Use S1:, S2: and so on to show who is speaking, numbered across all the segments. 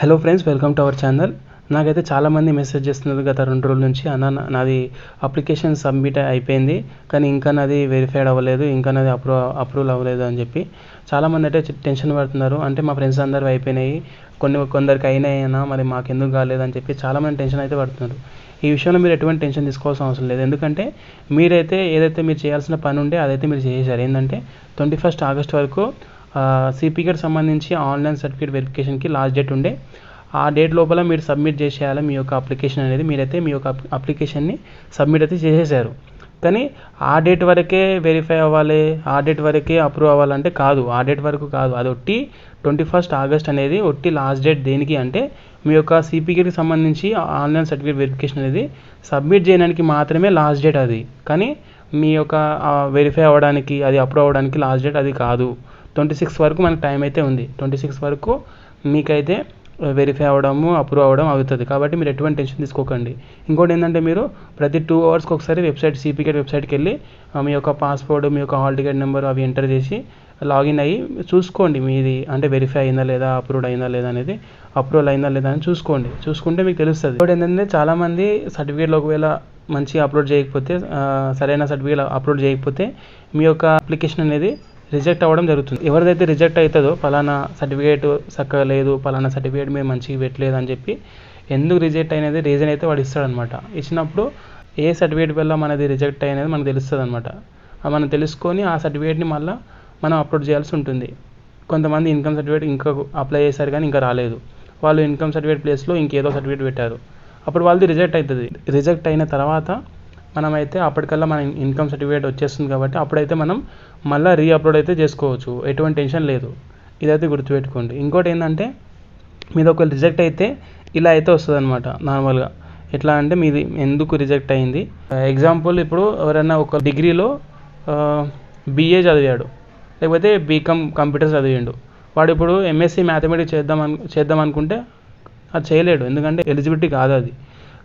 S1: Hello friends, welcome to our channel. నాకైతే చాలామంది message చేస్తున్నారు గత 2 రోజుల నుంచి, అన్న నాది అప్లికేషన్ సబ్మిట్ అయిపోయింది కానీ ఇంకా నాది వెరిఫైడ్ అవ్వలేదు, ఇంకా నాది అప్రూవల్ అవ్వలేదు అని చెప్పి చాలామంది అయితే టెన్షన్ పడుతున్నారు. అంటే మా ఫ్రెండ్స్ అందరూ అయిపోయినాయి, కొందరికి అయినాయినా మరి మాకెందుకు కాలేదని చెప్పి చాలామంది టెన్షన్ అయితే పడుతున్నారు. ఈ విషయంలో మీరు ఎటువంటి టెన్షన్ తీసుకోవాల్సిన అవసరం లేదు. ఎందుకంటే మీరైతే ఏదైతే మీరు చేయాల్సిన పని ఉంటే అదైతే మీరు చేసేసారు. ఏంటంటే 21 ఆగస్ట్ వరకు సిపికేట్ సంబంధించి ఆన్లైన్ సర్టిఫికేట్ వెరిఫికేషన్కి లాస్ట్ డేట్ ఉండే. ఆ డేట్ లోపల మీరు సబ్మిట్ చేసేయాలి మీ యొక్క అప్లికేషన్ అనేది. మీరైతే మీ యొక్క అప్లికేషన్ని సబ్మిట్ అయితే చేసేసారు, కానీ ఆ డేట్ వరకే వెరిఫై అవ్వాలి, ఆ డేట్ వరకే అప్రూవ్ అవ్వాలంటే కాదు. ఆ డేట్ వరకు కాదు, అది ఒట్టి 21 ఆగస్ట్ అనేది ఒట్టి లాస్ట్ డేట్. దేనికి అంటే మీ యొక్క సిపికేట్కి సంబంధించి ఆన్లైన్ సర్టిఫికేట్ వెరిఫికేషన్ అనేది సబ్మిట్ చేయడానికి మాత్రమే లాస్ట్ డేట్ అది. కానీ మీ యొక్క వెరిఫై అవ్వడానికి, అది అప్రూవ్ అవ్వడానికి లాస్ట్ డేట్ అది కాదు. 26 వరకు మనకు టైం అయితే ఉంది. 26 వరకు మీకైతే వెరిఫై అవ్వడము, అప్రూవ్ అవ్వడం అవుతుంది. కాబట్టి మీరు ఎటువంటి టెన్షన్ తీసుకోకండి. ఇంకోటి ఏంటంటే మీరు ప్రతి 2 అవర్స్కి ఒకసారి సిపికేట్ వెబ్సైట్కి వెళ్ళి మీ యొక్క పాస్పోర్ట్, మీ యొక్క హాల్ టికెట్ నెంబర్ అవి ఎంటర్ చేసి లాగిన్ అయ్యి చూసుకోండి మీది అంటే వెరిఫై అయిందా లేదా, అప్రూవ్డ్ అయిందా లేదా అనేది, అప్రూవల్ అయిందా లేదా అని చూసుకుంటే మీకు తెలుస్తుంది. ఇంకోటి ఏంటంటే చాలామంది సర్టిఫికేట్లు ఒకవేళ మంచిగా అప్లోడ్ చేయకపోతే, సరైన సర్టిఫికేట్ అప్లోడ్ చేయకపోతే మీ యొక్క అప్లికేషన్ అనేది రిజెక్ట్ అవ్వడం జరుగుతుంది. ఎవరిదైతే రిజెక్ట్ అవుతుందో పలానా సర్టిఫికేట్ చక్కగా లేదు, పలానా సర్టిఫికేట్ మీరు మంచిగా పెట్టలేదు అని చెప్పి ఎందుకు రిజెక్ట్ అయినది రీజన్ అయితే వాడు ఇస్తాడనమాట. ఇచ్చినప్పుడు ఏ సర్టిఫికేట్ వల్ల మనది రిజెక్ట్ అయినది మనకు తెలుస్తుంది అనమాట. మనం తెలుసుకొని ఆ సర్టిఫికేట్ని మళ్ళీ మనం అప్లోడ్ చేయాల్సి ఉంటుంది. కొంతమంది ఇన్కమ్ సర్టిఫికేట్ ఇంకా అప్లై చేశారు కానీ ఇంకా రాలేదు, వాళ్ళు ఇన్కమ్ సర్టిఫికేట్ ప్లేస్లో ఇంకేదో సర్టిఫికేట్ పెట్టారు, అప్పుడు వాళ్ళది రిజెక్ట్ అవుతుంది. రిజెక్ట్ అయిన తర్వాత మనమైతే అప్పటికల్లా మన ఇన్కమ్ సర్టిఫికేట్ వచ్చేస్తుంది కాబట్టి అప్పుడైతే మనం మళ్ళీ రీఅప్లోడ్ అయితే చేసుకోవచ్చు, ఎటువంటి టెన్షన్ లేదు. ఇదైతే గుర్తుపెట్టుకోండి. ఇంకోటి ఏంటంటే మీది ఒకవేళ రిజెక్ట్ అయితే ఇలా అయితే వస్తుంది అనమాట. నార్మల్గా ఎట్లా అంటే మీది ఎందుకు రిజెక్ట్ అయింది. ఎగ్జాంపుల్, ఇప్పుడు ఎవరైనా ఒక డిగ్రీలో BA చదివాడు, లేకపోతే బీకామ్ కంప్యూటర్స్ చదివాడు, వాడు ఇప్పుడు MSc మ్యాథమెటిక్స్ చేద్దాం అనుకుంటే అది చేయలేడు, ఎందుకంటే ఎలిజిబిలిటీ కాదు అది.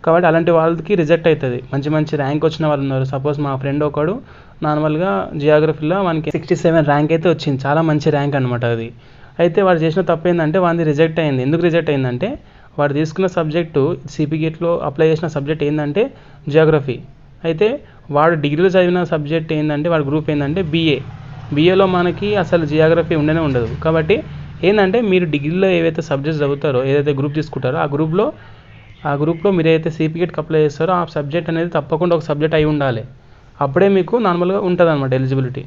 S1: కాబట్టి అలాంటి వాళ్ళకి రిజెక్ట్ అవుతుంది. మంచి ర్యాంక్ వచ్చిన వాళ్ళు ఉన్నారు. సపోజ్ మా ఫ్రెండ్ ఒకడు నార్మల్గా జియోగ్రఫీలో మనకి 67 ర్యాంక్ అయితే వచ్చింది, చాలా మంచి ర్యాంక్ అనమాట అది. అయితే వాడు చేసిన తప్పు ఏంటంటే వాడిని రిజెక్ట్ అయింది. ఎందుకు రిజెక్ట్ అయిందంటే వాడు తీసుకున్న సబ్జెక్టు సిపికేట్లో అప్లై చేసిన సబ్జెక్ట్ ఏంటంటే జియోగ్రఫీ. అయితే వాడు డిగ్రీలో చదివిన సబ్జెక్ట్ ఏంటంటే వాడి గ్రూప్ ఏంటంటే BAలో మనకి అసలు జియోగ్రఫీ ఉండనే ఉండదు. కాబట్టి ఏంటంటే మీరు డిగ్రీలో ఏవైతే సబ్జెక్ట్స్ చదువుతారో, ఏదైతే గ్రూప్ తీసుకుంటారో ఆ గ్రూప్లో మీరు ఏదైతే సిపికేట్కి అప్లై చేస్తారో ఆ సబ్జెక్ట్ అనేది తప్పకుండా ఒక సబ్జెక్ట్ అయి ఉండాలి. అప్పుడే మీకు నార్మల్గా ఉంటుంది అనమాట ఎలిజిబిలిటీ.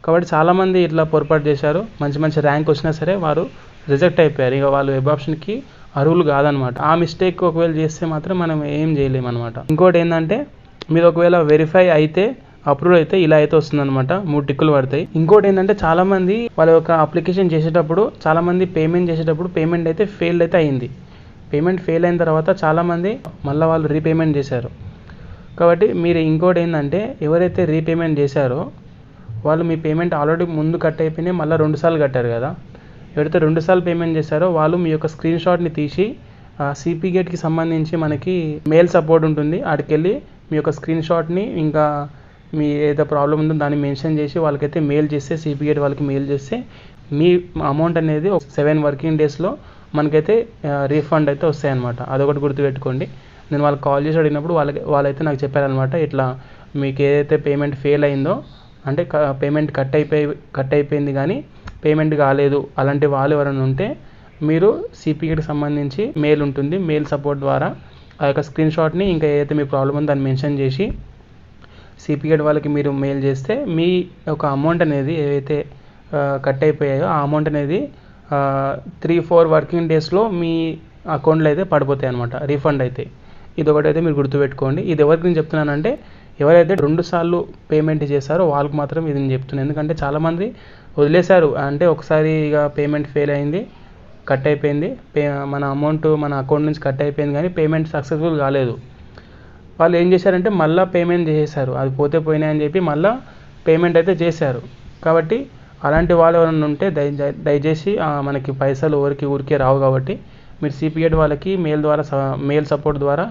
S1: కాబట్టి చాలామంది ఇట్లా పొరపాటు చేశారు, మంచి ర్యాంక్ వచ్చినా సరే వారు రిజెక్ట్ అయిపోయారు. ఇక వాళ్ళు వెబ్ ఆప్షన్కి అర్హులు కాదనమాట. ఆ మిస్టేక్ ఒకవేళ చేస్తే మాత్రం మనం ఏం చేయలేము అనమాట. ఇంకోటి ఏంటంటే మీరు ఒకవేళ వెరిఫై అయితే, అప్రూవ్ అయితే ఇలా అయితే వస్తుందన్నమాట, 3 టిక్కులు పడతాయి. ఇంకోటి ఏంటంటే చాలామంది వాళ్ళ యొక్క అప్లికేషన్ చేసేటప్పుడు, చాలామంది పేమెంట్ చేసేటప్పుడు పేమెంట్ అయితే ఫెయిల్ అయితే అయింది. పేమెంట్ ఫెయిల్ అయిన తర్వాత చాలామంది మళ్ళీ వాళ్ళు రీపేమెంట్ చేశారు. కాబట్టి మీరు ఇంకోటి ఏంటంటే ఎవరైతే రీపేమెంట్ చేశారో వాళ్ళు మీ పేమెంట్ ఆల్రెడీ ముందు కట్ అయిపోయినాయి, మళ్ళీ 2 సార్లు కట్టారు కదా. ఎవరైతే 2 సార్లు పేమెంట్ చేశారో వాళ్ళు మీ యొక్క స్క్రీన్ షాట్ని తీసి సిపికేట్కి సంబంధించి మనకి మెయిల్ సపోర్ట్ ఉంటుంది, ఆడికి వెళ్ళి మీ యొక్క స్క్రీన్ షాట్ని ఇంకా మీ ఏదో ప్రాబ్లం ఉందో దాన్ని మెన్షన్ చేసి వాళ్ళకైతే మెయిల్ చేస్తే, సిపికేట్ వాళ్ళకి మెయిల్ చేస్తే మీ అమౌంట్ అనేది 7 వర్కింగ్ డేస్లో మనకైతే రీఫండ్ అయితే వస్తాయన్నమాట. అదొకటి గుర్తుపెట్టుకోండి. నేను వాళ్ళకి కాల్ చేసి అడిగినప్పుడు వాళ్ళైతే నాకు చెప్పారనమాట, ఇట్లా మీకు ఏదైతే పేమెంట్ ఫెయిల్ అయిందో, అంటే పేమెంట్ కట్ అయిపోయింది కానీ పేమెంట్ కాలేదు, అలాంటి వాళ్ళు ఎవరైనా ఉంటే మీరు సిపికేట్కి సంబంధించి మెయిల్ ఉంటుంది, మెయిల్ సపోర్ట్ ద్వారా ఆ యొక్క స్క్రీన్ షాట్ని ఇంకా ఏదైతే మీ ప్రాబ్లం ఉందో దాన్ని మెన్షన్ చేసి సిపికేట్ వాళ్ళకి మీరు మెయిల్ చేస్తే మీ యొక్క అమౌంట్ అనేది ఏవైతే కట్ అయిపోయాయో ఆ అమౌంట్ అనేది 3-4 వర్కింగ్ డేస్లో మీ అకౌంట్లో అయితే పడిపోతాయి అనమాట, రీఫండ్ అయితే. ఇది ఒకటైతే మీరు గుర్తుపెట్టుకోండి. ఇది ఎవరికి నేను చెప్తున్నానంటే ఎవరైతే 2 సార్లు పేమెంట్ చేశారో వాళ్ళకి మాత్రం ఇది నేను చెప్తున్నాను. ఎందుకంటే చాలామంది వదిలేశారు, అంటే ఒకసారి ఇక పేమెంట్ ఫెయిల్ అయింది, కట్ అయిపోయింది, మన అమౌంట్ మన అకౌంట్ నుంచి కట్ అయిపోయింది కానీ పేమెంట్ సక్సెస్ఫుల్ కాలేదు. వాళ్ళు ఏం చేశారంటే మళ్ళీ పేమెంట్ చేసేసారు, అది పోయినాయని చెప్పి మళ్ళీ పేమెంట్ అయితే చేశారు. కాబట్టి అలాంటి వాళ్ళు ఎవరైనా ఉంటే దయచేసి మనకి పైసలు ఊరికే రావు. కాబట్టి మీరు సిపికేట్ వాళ్ళకి మెయిల్ సపోర్ట్ ద్వారా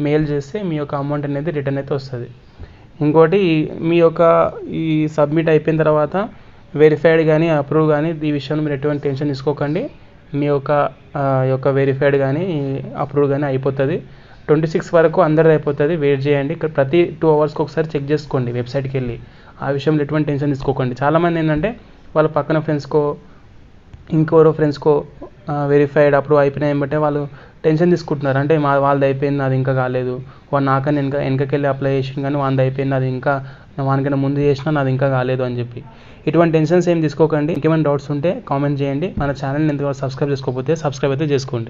S1: మెయిల్ చేస్తే మీ యొక్క అమౌంట్ అనేది రిటర్న్ అయితే వస్తుంది. ఇంకోటి, మీ యొక్క ఈ సబ్మిట్ అయిపోయిన తర్వాత వెరిఫైడ్ కానీ అప్రూవ్ కానీ ఈ విషయంలో మీరు ఎటువంటి టెన్షన్ తీసుకోకండి. మీ యొక్క వెరిఫైడ్ కానీ అప్రూవ్ కానీ అయిపోతుంది. 26 వరకు అందరిది అయిపోతుంది. వెయిట్ చేయండి. ఇక్కడ ప్రతి 2 అవర్స్కి ఒకసారి చెక్ చేసుకోండి వెబ్సైట్కి వెళ్ళి. ఆ విషయంలో ఎటువంటి టెన్షన్ తీసుకోకండి. చాలామంది ఏంటంటే వాళ్ళ పక్కన ఫ్రెండ్స్కో ఇంకెవరో ఫ్రెండ్స్కో వెరిఫైడ్ అప్రూవ్ అయిపోయినాయి ఏమంటే వాళ్ళు టెన్షన్ తీసుకుంటున్నారు. అంటే వాళ్ళది అయిపోయింది, అది ఇంకా కాలేదు, వాడు నాకని వెనకకెళ్ళి అప్లై చేసింది కానీ వాడిది అయిపోయింది, అది ఇంకా వానికన్నా ముందు చేసినా నాది ఇంకా కాలేదు అని చెప్పి ఇటువంటి టెన్షన్స్ ఏం తీసుకోకండి. ఇంకేమైనా డౌట్స్ ఉంటే కామెంట్ చేయండి. మన ఛానల్ని ఎంతగా సబ్స్క్రైబ్ చేసుకోకపోతే సబ్స్క్రైబ్ అయితే చేసుకోండి.